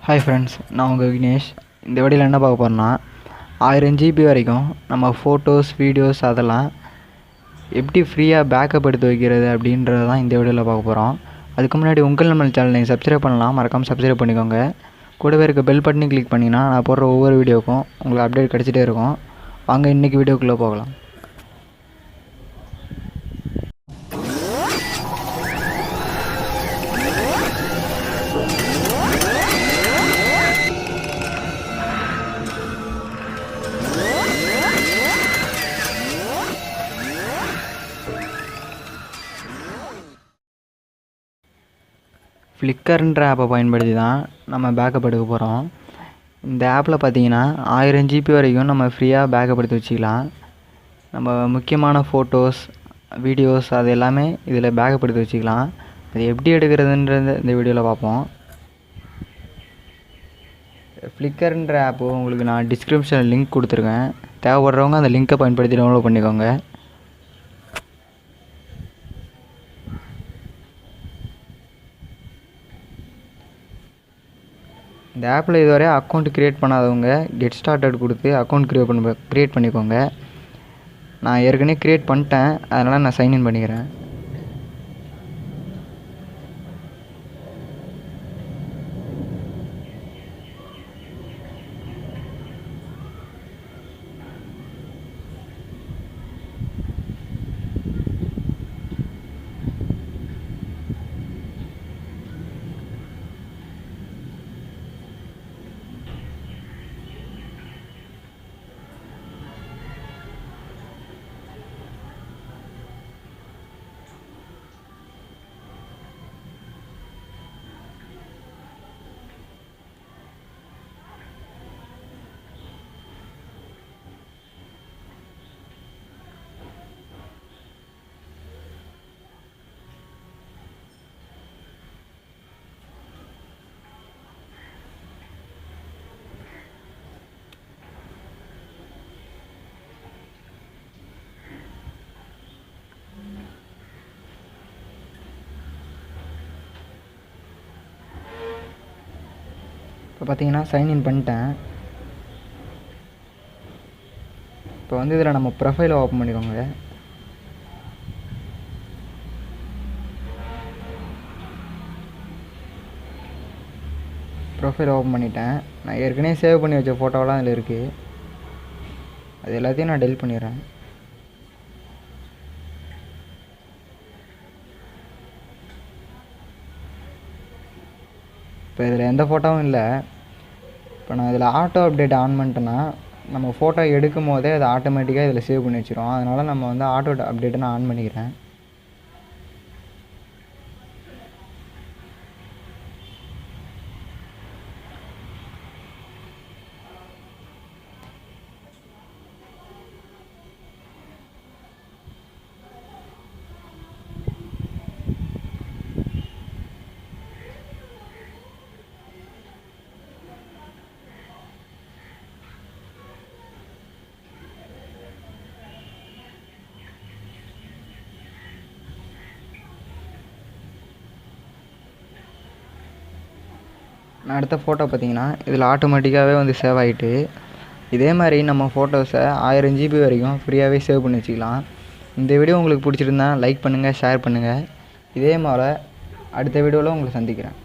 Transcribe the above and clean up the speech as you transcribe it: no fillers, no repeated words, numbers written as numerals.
Hi friends, நான் உங்கள் விக்னேஷ். இந்த வீடியோவில் என்ன பார்க்க போகிறோன்னா 1000 GB வரைக்கும் நம்ம ஃபோட்டோஸ், வீடியோஸ் அதெல்லாம் எப்படி ஃப்ரீயாக பேக்கப் எடுத்து வைக்கிறது அப்படின்றது தான் இந்த வீடியோவில் பார்க்க போகிறோம். அதுக்கு முன்னாடி உங்கள் நம்ம சேனல் நீங்கள் சப்ஸ்கிரைப் பண்ணலாம், மறக்காமல் சப்ஸ்கிரைப் பண்ணிக்கோங்க. கூடவே இருக்க பெல் பட்டனையும் கிளிக் பண்ணிங்கன்னா நான் போடுற ஒவ்வொரு வீடியோக்கும் உங்களுக்கு அப்டேட் கிடச்சிட்டே இருக்கும். வாங்க இன்றைக்கி வீடியோக்குள்ளே போகலாம். ஃப்ளிக்கர்ன்ற ஆப்பை பயன்படுத்தி தான் நம்ம பேக்கப் எடுக்க போகிறோம். இந்த ஆப்பில் பார்த்தீங்கன்னா 1000 GB வரைக்கும் நம்ம ஃப்ரீயாக பேக்கப் எடுத்து வச்சுக்கலாம். நம்ம முக்கியமான ஃபோட்டோஸ், வீடியோஸ் அது எல்லாமே இதில் பேக்கப் எடுத்து வச்சுக்கலாம். அது எப்படி எடுக்கிறதுன்றது இந்த வீடியோவில் பார்ப்போம். ஃப்ளிக்கர்ன்ற ஆப்பு உங்களுக்கு நான் டிஸ்கிரிப்ஷனில் லிங்க் கொடுத்துருக்கேன். தேவைப்படுறவங்க அந்த லிங்க்கை பயன்படுத்தி டவுன்லோட் பண்ணிக்கோங்க. இந்த ஆப்பில் இதுவரை அக்கௌண்ட் க்ரியேட் பண்ணாதவங்க கெட் ஸ்டார்டட் கொடுத்து அக்கௌண்ட் க்ரியேட் பண்ணிக்கோங்க. நான் ஏற்கனவே க்ரியேட் பண்ணிட்டேன், அதனால் நான் சைன்இன் பண்ணிக்கிறேன். இப்போ பார்த்தீங்கன்னா சைன்இன் பண்ணிட்டேன். இப்போ வந்து இதில் நம்ம ப்ரொஃபைலை ஓப்பன் பண்ணிக்கோங்க. ப்ரொஃபைல் ஓப்பன் பண்ணிட்டேன். நான் ஏற்கனவே சேவ் பண்ணி வச்ச ஃபோட்டோவெலாம் அதில் இருக்குது. அது எல்லாத்தையும் நான் டெலிட் பண்ணிடுறேன். இப்போ இதில் எந்த ஃபோட்டோவும் இல்லை. இப்போ நான் இதில் ஆட்டோ அப்டேட் ஆன் பண்ணிட்டேன்னா நம்ம ஃபோட்டோ எடுக்கும் போதே அது ஆட்டோமேட்டிக்காக இதில் சேவ் பண்ணி வச்சிரும். அதனால் நம்ம வந்து ஆட்டோ அப்டேட்டை நான் ஆன் பண்ணிக்கிறேன். நான் அடுத்த ஃபோட்டோ பார்த்தீங்கன்னா இதில் ஆட்டோமேட்டிக்காகவே வந்து சேவ் ஆகிட்டு, இதே மாதிரி நம்ம ஃபோட்டோஸை 1000 GB வரைக்கும் ஃப்ரீயாகவே சேவ் பண்ணி வச்சுக்கலாம். இந்த வீடியோ உங்களுக்கு பிடிச்சிருந்தா லைக் பண்ணுங்கள், ஷேர் பண்ணுங்கள். இதே மாதிரி அடுத்த வீடியோவில் உங்களை சந்திக்கிறேன்.